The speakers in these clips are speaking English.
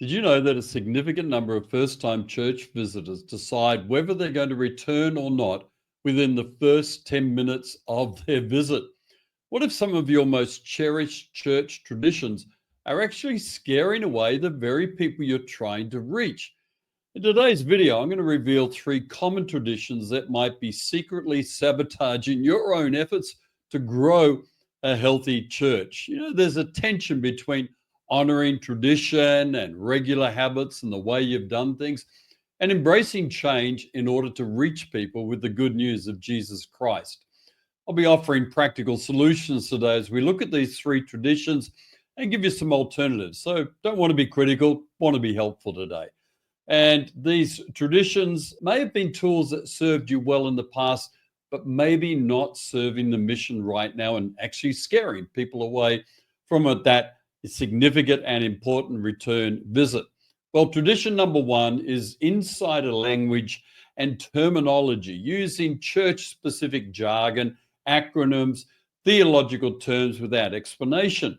Did you know that a significant number of first-time church visitors decide whether they're going to return or not within the first 10 minutes of their visit? What if some of your most cherished church traditions are actually scaring away the very people you're trying to reach? In today's video, I'm going to reveal three common traditions that might be secretly sabotaging your own efforts to grow a healthy church. There's a tension between honoring tradition and regular habits and the way you've done things, and embracing change in order to reach people with the good news of Jesus Christ. I'll be offering practical solutions today as we look at these three traditions and give you some alternatives. So don't want to be critical, want to be helpful today. And these traditions may have been tools that served you well in the past, but maybe not serving the mission right now and actually scaring people away from that significant and important return visit. Well, tradition number one is insider language and terminology, using church-specific jargon, acronyms, theological terms without explanation.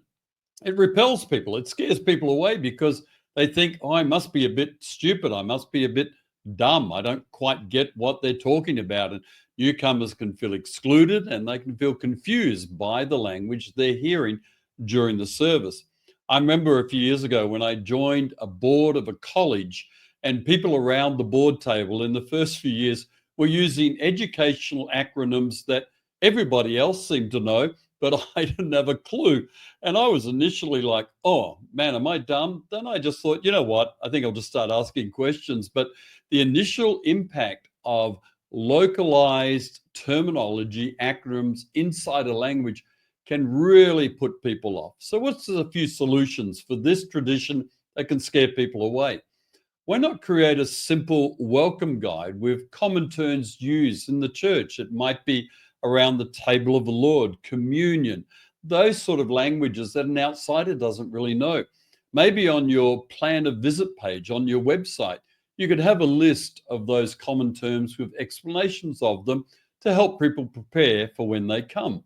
It repels people. It scares people away because they think, oh, I must be a bit stupid. I must be a bit dumb. I don't quite get what they're talking about. And newcomers can feel excluded and they can feel confused by the language they're hearing during the service. I remember a few years ago when I joined a board of a college, and people around the board table in the first few years were using educational acronyms that everybody else seemed to know, but I didn't have a clue. And I was initially like, oh man, am I dumb? Then I just thought, you know what? I think I'll just start asking questions. But the initial impact of localized terminology, acronyms, insider language can really put people off. So what's a few solutions for this tradition that can scare people away? Why not create a simple welcome guide with common terms used in the church? It might be around the table of the Lord, communion, those sort of languages that an outsider doesn't really know. Maybe on your plan of visit page on your website, you could have a list of those common terms with explanations of them to help people prepare for when they come.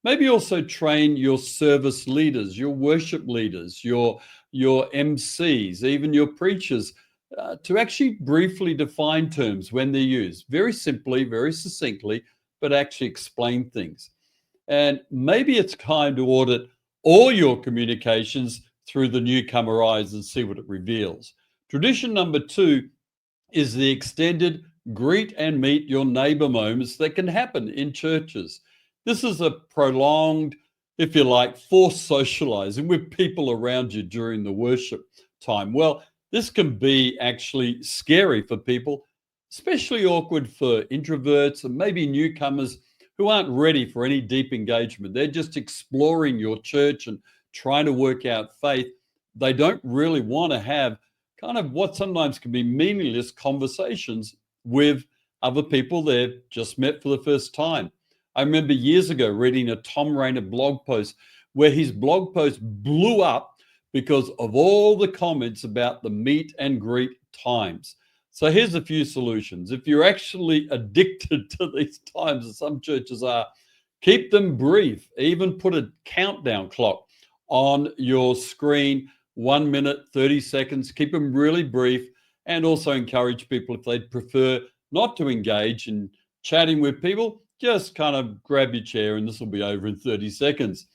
Maybe also train your service leaders, your worship leaders, your MCs, even your preachers, to actually briefly define terms when they're used, very simply, very succinctly, but actually explain things. And maybe it's time to audit all your communications through the newcomer eyes and see what it reveals. Tradition number two is the extended greet and meet your neighbor moments that can happen in churches. This is a prolonged, if you like, forced socializing with people around you during the worship time. Well, this can be actually scary for people, especially awkward for introverts and maybe newcomers who aren't ready for any deep engagement. They're just exploring your church and trying to work out faith. They don't really want to have kind of what sometimes can be meaningless conversations with other people they've just met for the first time. I remember years ago reading a Tom Rainer blog post where his blog post blew up because of all the comments about the meet and greet times. So here's a few solutions. If you're actually addicted to these times, as some churches are, keep them brief. Even put a countdown clock on your screen, 1 minute, 30 seconds. Keep them really brief, and also encourage people, if they'd prefer not to engage in chatting with people, just kind of grab your chair and this will be over in 30 seconds.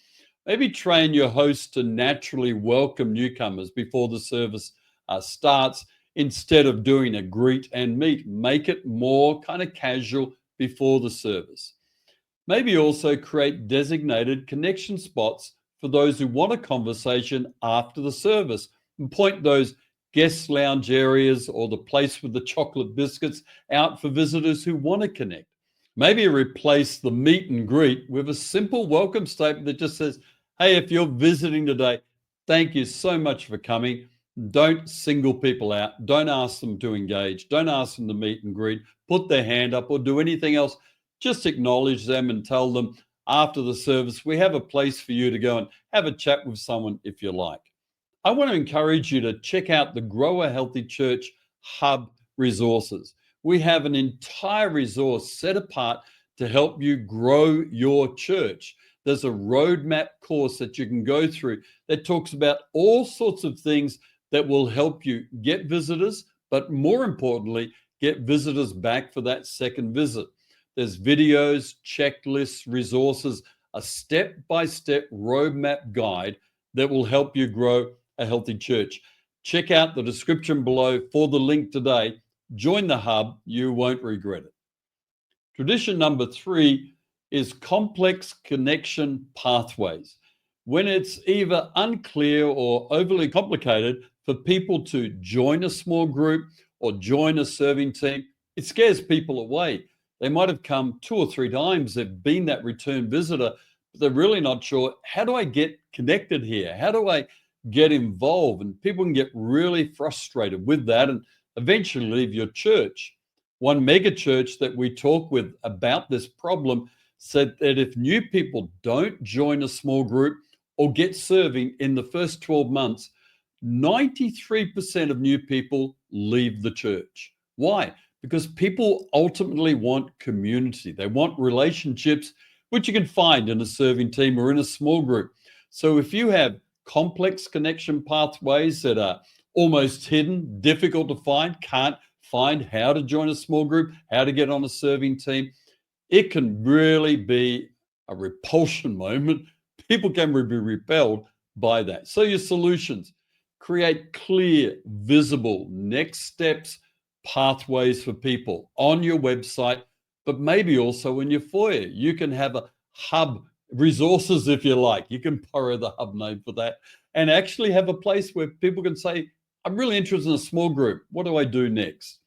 Maybe train your host to naturally welcome newcomers before the service starts. Instead of doing a greet and meet, make it more kind of casual before the service. Maybe also create designated connection spots for those who want a conversation after the service, and point those guest lounge areas or the place with the chocolate biscuits out for visitors who want to connect. Maybe replace the meet and greet with a simple welcome statement that just says, hey, if you're visiting today, thank you so much for coming. Don't single people out. Don't ask them to engage. Don't ask them to meet and greet, put their hand up or do anything else. Just acknowledge them and tell them after the service, we have a place for you to go and have a chat with someone if you like. I want to encourage you to check out the Grow a Healthy Church Hub resources. We have an entire resource set apart to help you grow your church. There's a roadmap course that you can go through that talks about all sorts of things that will help you get visitors, but more importantly, get visitors back for that second visit. There's videos, checklists, resources, a step-by-step roadmap guide that will help you grow a healthy church. Check out the description below for the link today. Join the hub, you won't regret it. Tradition number 3 is complex connection pathways. When it's either unclear or overly complicated for people to join a small group or join a serving team, it scares people away. They might have come 2 or 3 times, they've been that return visitor, but they're really not sure, how do I get connected here? How do I get involved? And people can get really frustrated with that and eventually leave your church. One mega church that we talk with about this problem said that if new people don't join a small group or get serving in the first 12 months, 93% of new people leave the church. Why? Because people ultimately want community. They want relationships, which you can find in a serving team or in a small group. So if you have complex connection pathways that are almost hidden, difficult to find, can't find how to join a small group, how to get on a serving team, it can really be a repulsion moment. People can be repelled by that. So your solutions: create clear, visible next steps, pathways for people on your website, but maybe also in your foyer. You can have a hub, resources if you like. You can borrow the hub name for that, and actually have a place where people can say, I'm really interested in a small group. What do I do next?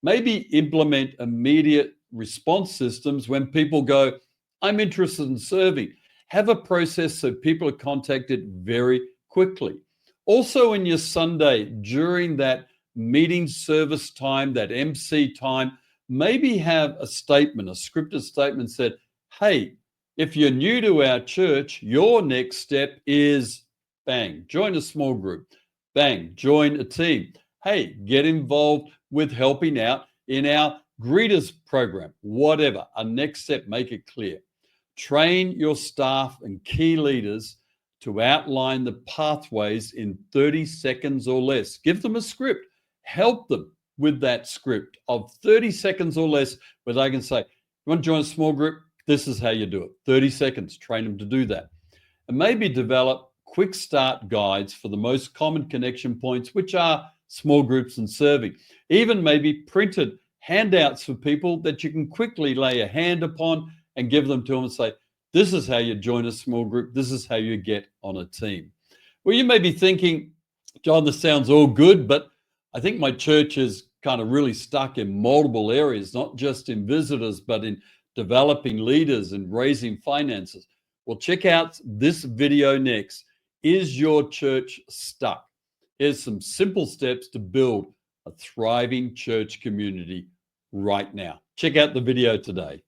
Maybe implement immediate response systems when people go, I'm interested in serving. Have a process so people are contacted very quickly. Also, in your Sunday, during that meeting service time, that MC time, maybe have a statement, a scripted statement said, hey, if you're new to our church, your next step is bang, join a small group. Bang, join a team. Hey, get involved with helping out in our greeters program, whatever. A next step, make it clear. Train your staff and key leaders to outline the pathways in 30 seconds or less. Give them a script. Help them with that script of 30 seconds or less where they can say, you want to join a small group? This is how you do it. 30 seconds, train them to do that. And maybe develop quick start guides for the most common connection points, which are small groups and serving. Even maybe printed handouts for people that you can quickly lay a hand upon and give them to them and say, this is how you join a small group. This is how you get on a team. Well, you may be thinking, John, this sounds all good, but I think my church is kind of really stuck in multiple areas, not just in visitors, but in developing leaders and raising finances. Well, check out this video next. Is your church stuck? Here's some simple steps to build a thriving church community right now. Check out the video today.